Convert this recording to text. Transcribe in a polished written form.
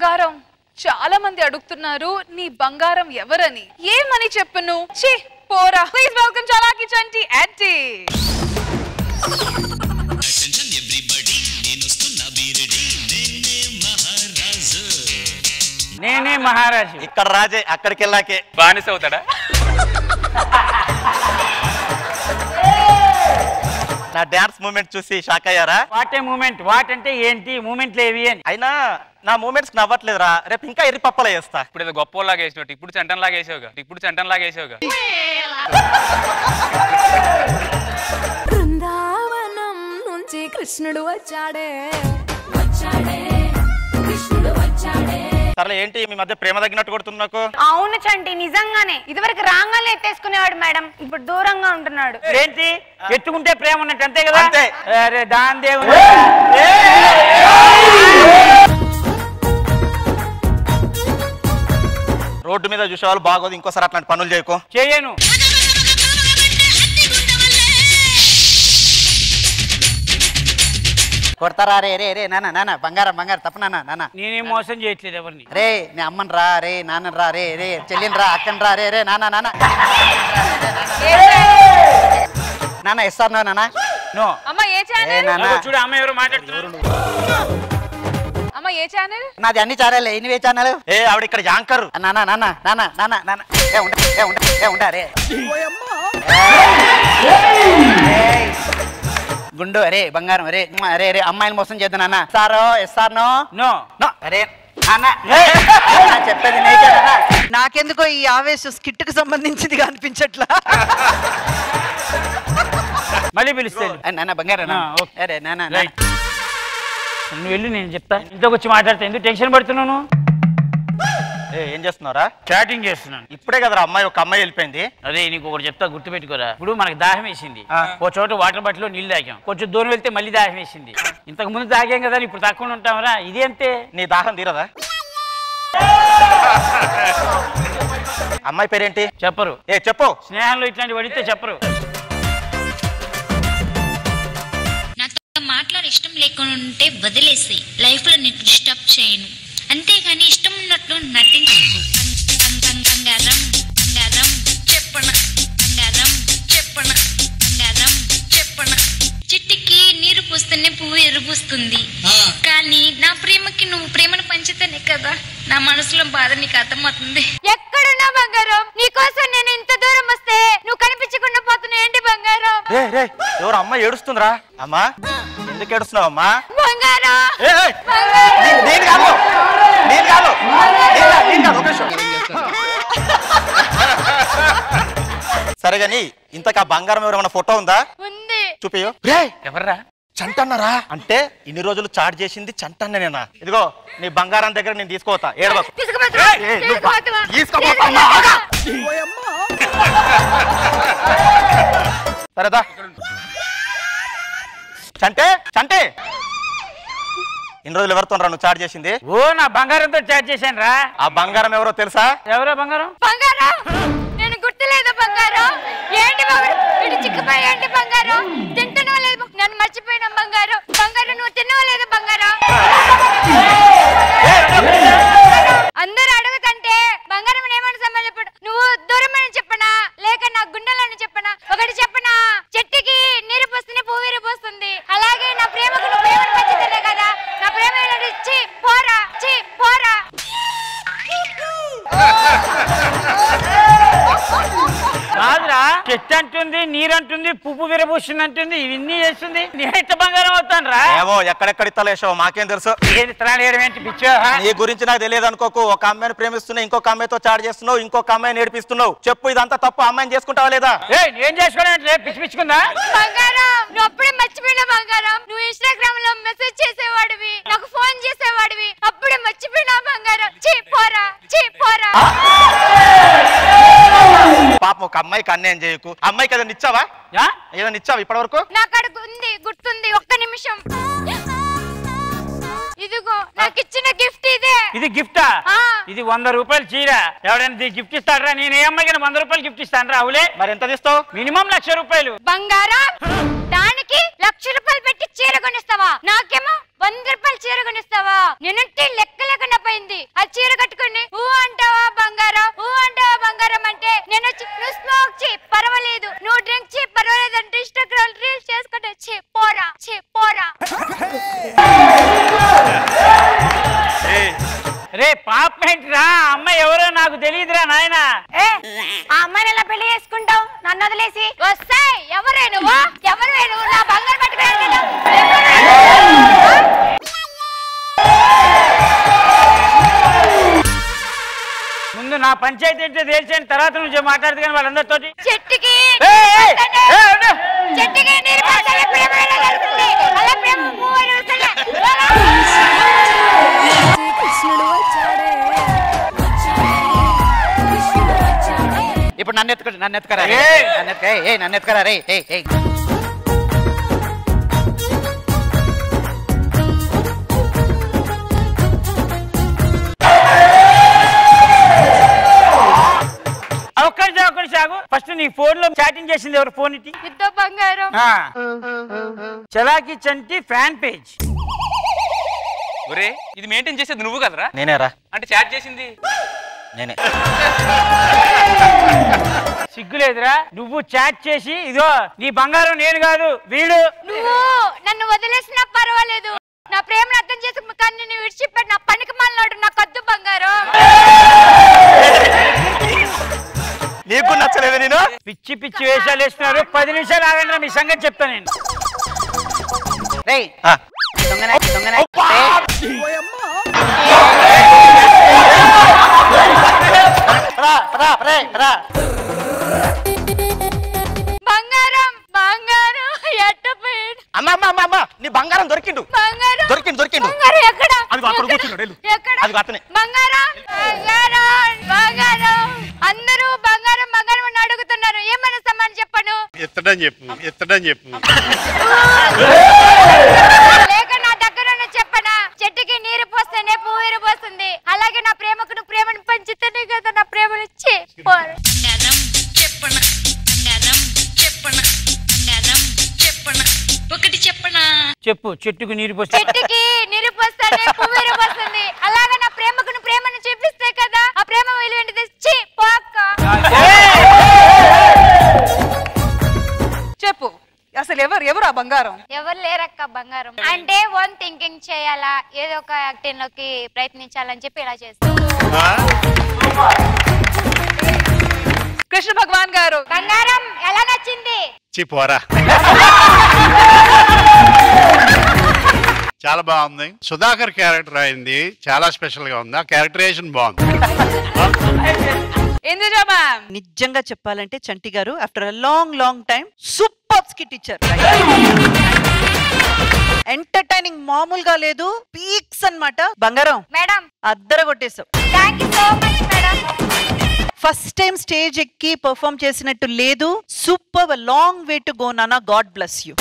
బంగారం చాలా మంది అడుగుతున్నారు నీ బంగారం ఎవరని ఏమని చెప్పను ఛీ పోరా please welcome Chalaki Chanti aunty attention everybody నేను వస్తున్నా బి రెడీ నేనే మహారాజు ఇక్కడ రాజే అక్కడికి వెళ్ళాకే బానిస అవుతాడా నా డాన్స్ మూమెంట్ చూసి షాక్ అయ్యారా వాట్ ఏ మూమెంట్ వాట్ అంటే ఏంటి మూమెంట్లు ఏవి అని అయినా నా మూమెంట్స్ నవ్వట్లేదురా రేపు ఇంకా ఎర్రి పప్పలా చేస్తా ఇప్పుడు ఏదో గొప్పలాగా వేసినట్టు ఇప్పుడు చెంటన్ లాగా వేసావుగా బృందావనం నుంచి కృష్ణుడు వచ్చాడే సర్లే ఏంటి మీ మధ్య ప్రేమ తగ్గినట్టు కొడుతుంది నాకు అవును చంటి నిజంగానే ఇదివరకు రాగానే ఎత్తేసుకునేవాడు మేడం ఇప్పుడు దూరంగా ఉంటున్నాడు ఏంటి ఎత్తుకుంటే ప్రేమ ఉన్నట్టు అంతే కదా అంతే. అరే దాని దేవుడు రోడ్డు మీద చూసేవాళ్ళు బాగోదు ఇంకోసారి అట్లాంటి పనులు చేయకు చేయను కొడతారా రే రే రే నాన్న నాన్న బంగారం బంగారం తప్ప నాన్న నాన్న నేనేం మోసం చేయట్లేదు ఎవరిని రే నీ అమ్మని రా రే నాన్న రా రే రే చెల్లిని రా అక్కని రా రే రే నాన్న నాన్న నాన్న ఇస్తారు నాన్న నో అమ్మ ఏ ఛానల్ నాన్న చూడు అమ్మ ఎవరు మాట్లాడుతున్నారు అమ్మ ఏ ఛానల్ నాది అన్ని ఛానల్ ఎన్ని ఛానల్ ఏ ఆవిడ ఇక్కడ యాంకర్ నాన్న నాన్న నాన్న నాన్న నాన్న ఉండా రే గుండు అరే బంగారం అరే అరే అరే అమ్మాయిని మోసం చేద్దాం నాన్న సారో ఇస్తారో నో నో అరే నాన్న చెప్పేది నాకెందుకో ఈ ఆవేశం స్కిట్ కు సంబంధించింది అనిపించట్లా మళ్ళీ పిలుస్తాను నాన్న బంగారం ఓకే. అరే నాన్న రైట్ నువ్వు వెళ్ళి నేను చెప్తా ఇంట్లోకి వచ్చి మాట్లాడతా ఎందుకు టెన్షన్ పడుతున్నాను ఏం చేస్తున్నారా చాటింగ్ చేస్తున్నాను ఇప్పుడే కదరా ఒక అమ్మాయి వెళ్ళిపోయింది అదే నీకు ఒకటి చెప్తా గుర్తు పెట్టుకోరా ఇప్పుడు మనకు దాహం వేసింది ఓ చోట వాటర్ బాటిల్ లో నీళ్ళు తాగాం కొంచెం దూరం వెళ్తే మళ్ళీ దాహం వేసింది ఇంతకు ముందు తాగాం కదా ఇప్పుడు తక్కువ ఉంటామరా ఇది అంతే నీ దాహం తీరదా అమ్మాయి పేరేంటి చెప్పరు చెప్పు స్నేహంలో ఇట్లాంటి పడితే చెప్పరు నాతో మాట్లాడే ఇష్టం లేకుండా ఉంటే వదిలేసి లైఫ్ లో నేను డిస్టర్బ్ చేయను అంతేగాని ఇష్టం ఉన్నట్లు నటించు బంగారం బంగారం చెప్పన బంగారం చెప్పన బంగారం చెప్పన చెట్టుకి నీరు పూస్తేనే పువ్వు ఎరుపుస్తుంది కానీ నా ప్రేమకి నువ్వు ప్రేమను పంచితేనే కదా నా మనసులో బాధ నీకు అర్థమవుతుంది ఎక్కడున్నా బంగారం నీకోసం నేను ఇంత దూరం వస్తే నువ్వు కనిపించకుండా పోతున్నావు ఏంటి బంగారం ఎవరు అమ్మాయి ఏడుస్తుందిరా అమ్మా ఎందుకు ఏడుస్తున్నావు అమ్మా బంగారం నేను కాదు సరే గాని ఇంతకా బంగారం ఎవరైనా ఫోటో ఉందా ఉంది చూపియో ఎవర్రా చంటన్నారా అంటే ఇన్ని రోజులు చాట్ చేసింది చంటన్ననేనా ఇదిగో నీ బంగారం దగ్గర నేను తీసుకోతా ఏడవకు సరేదా చంటే చంటే ఇన్ని రోజులు ఎవరితో నువ్వు చాట్ చేసింది ఓ నా బంగారంతో చాట్ చేశాను రా ఆ బంగారం ఎవరో తెలుసా ఎవరో బంగారం బంగారం నేను గుర్తులేదు బంగారం ఏంటి బంగారం చిక్కుపోయి ఏంటి బంగారం తింటున్నావు లేదు నన్ను మర్చిపోయినా బంగారం బంగారం నువ్వు తిన్నావు లేదు బంగారం అందరూ అడుగుతంటే బంగారం ఏమని సంబంధపడు నువ్వు దూరమని చెప్పనా లేక నా గుండెలని చెప్పనా ఒకటి చెప్పనా చెట్టుకి నీరు పోస్తేనే పువ్వు విరిపోస్తుంది అలాగే నా ప్రేమకు నువ్వు ప్రేమను పంచితేనే కదా నా ప్రేమ పోరా కాదురా చెట్టు అంటుంది నీరంటుంది పువ్వు విరబూస్తుంది అంటుంది ఇవన్నీ చేస్తుంది నేనెట్ట బంగారం అవుతాను రా ఏమో ఎక్కడెక్కడ ఇత్తలేసావు మాకేం తెలుసు ఏంటి త్రాడేయడం ఏంటి పిచ్చో నీ గురించి నాకు తెలియదు అనుకోకు ఒక అమ్మాయిని ప్రేమిస్తున్నావు ఇంకొక అమ్మాయితో చాట్ చేస్తున్నావు ఇంకొక అమ్మాయిని ఏడిపిస్తున్నావు చెప్పు ఇదంతా తప్పు అమ్మాయిని చేసుకుంటావా లేదా ఏం చేసుకోవడం పిచ్చి పిచ్చుకుందా బంగారం నువ్వు అప్పుడే మర్చిపోయినా బంగారం నువ్వు ఇన్స్టాగ్రామ్ లో మెసేజ్ చేసేవాడివి నాకు ఫోన్ చేసేవాడివి అప్పుడే మర్చిపోయినా బంగారం పోరా పాపం ఒక అమ్మాయికి అన్యాయం చేయకు అమ్మాయికి ఏదైనా ఇచ్చావా ఏదైనా ఇచ్చావా ఇప్పటి వరకు నాకు అడుగు ఉంది గుర్తుంది ఒక్క నిమిషం ఇదిగో నాకు ఇచ్చిన గిఫ్ట్ ఇదే ఇది గిఫ్టా ఇది 100 రూపాయలు చీర ఎవడైనా గిఫ్ట్ ఇస్తాడరా నేను ఏ అమ్మాయికి 100 రూపాయలు గిఫ్ట్ ఇస్తాను రా అవులే మరి ఎంత తీస్తావు మినిమం 1,00,000 రూపాయలు బంగారం దాని దానికి 1,00,000 రూపాయలు పెట్టి చీర కొనిస్తావా? నాకేమో 100 రూపాయలు చీర కొనిస్తావా? నేనంటే లెక్క లేకుండా పోయింది. ఆ చీర కట్టుకుని ఊ అంటావా బంగారం, ఊ అంటావా బంగారం అంటే నేను నువ్వు స్మోక్ చేయి పర్వాలేదు, నువ్వు డ్రింక్ చేయి పర్వాలేదు అంటే ఇన్స్టాగ్రామ్ రీల్స్ చేసుకుంటే పోరా పోరా. రే పాపమేంట్రా, అమ్మాయి ఎవరో నాకు తెలియదురా నాయన. ఆ అమ్మాయిని ఎలా పెళ్లి చేసుకుంటావు నన్ను వదిలేసి? వస్తాయి ఎవరే నువ్వు, ఎవరే నువ్వు? నా బంగారు పట్టుకుని ముందు నా పంచాయతీ ఏంటో తెలిసిన తర్వాత నువ్వు మాట్లాడదు కానీ వాళ్ళందరితో. చెట్టుకి చెట్టుకి నీరు పోస్తే ప్రేమ ఎలా కలుగుతుంది? అలా ప్రేమ మూవని వస్తలే. కృష్ణుడు వచ్చాడే ఇప్పుడు నన్ను ఎత్తుకరా, నన్ను ఎత్తుకరా రే. ఒక్కడి సాగు. ఫస్ట్ నీ ఫోన్ లో చాటింగ్ చేసింది ఎవరు? ఫోన్ ఇట్టి. బంగారం చలాకి చంటి ఫ్యాన్ పేజ్. ఒరే ఇది మెయింటైన్ చేసేది నువ్వు కదరా? నేనేరా. అంటే చాట్ చేసింది నేనే. సిగ్గులేదురా? నువ్వు చాట్ చేసి ఇదో నీ బంగారం నేను కాదు వీడు. నువ్వు నన్ను వదిలేసినా పర్వాలేదు, నా ప్రేమను అర్థం చేసుకు, కానీ నేను విడిచిపెట్టి నా పనికి మాలినాడు, నా కద్దు బంగారం. నీకు నచ్చలేదు? నేను పిచ్చి పిచ్చి వేషాలు వేస్తున్నారు. 10 నిమిషాలు ఆగండి, మీ సంగతి చెప్తాను నేను. బంగారం బంగారం ఎట్టపోయాడు. అమ్మ నీ బంగారం దొరికిండు. బంగారం దొరికిండు. బంగారం ఎక్కడ? అది అక్కడ కూర్చున్నాడు. ఎక్కడ? అది అతనే. బంగారం బంగారం బంగారం. అందరూ బంగారం బంగారం అని అడుగుతున్నారు, ఏమైనా సమానం చెప్పను? ఎత్తడని చెప్పు. లేక నా దగ్గర చెప్పనా? చెట్టుకి నీరు పోస్తేనే పువ్వు పోస్తుంది, అలాగే నా ప్రేమకు నువ్వు ప్రేమను పంచితేనే కదా నా ప్రేమను ఇచ్చి బంగారం చెప్పన, బంగారం చెప్పన, బంగారం చెప్పన, ఒకటి చెప్పనా? చెప్పు. చెట్టుకు నీరు పోస్తే చెట్టుకి నీరు పోస్తేనే పువ్వు పోస్తుంది, అలాగే నా ప్రేమకు నువ్వు ప్రేమను చూపిస్తే కదా ఆ ప్రేమ విలువ తెచ్చి పోక్క. చెప్పు అసలు ఎవరు ఆ బంగారం? ఎవరు లేరక్క బంగారం అంటే ఓన్ థింకింగ్ చేయాలా, ఏదో ఒక యాక్టింగ్ లోకి ప్రయత్నించాలని చెప్పి ఇలా చేస్తాను. కృష్ణ భగవాన్ గారు బంగారం ఎలా నచ్చింది? పోరా. చాలా బాగుంది. సుధాకర్ క్యారెక్టర్ అయింది, చాలా స్పెషల్ గా ఉంది. ఆ క్యారెక్టరైజేషన్ బాగుంది. నిజంగా చెప్పాలంటే చంటి గారు after long time super skit ఇచ్చారు. ఎంటర్టైనింగ్ మామూలుగా లేదు, పీక్స్ అన్నమాట. బంగారం మేడం అద్దర కొట్టేశావు. Thank you so much madam. First time stage ఎక్కి పర్ఫామ్ చేసినట్టు లేదు. Super, long way to go నానా. God bless you.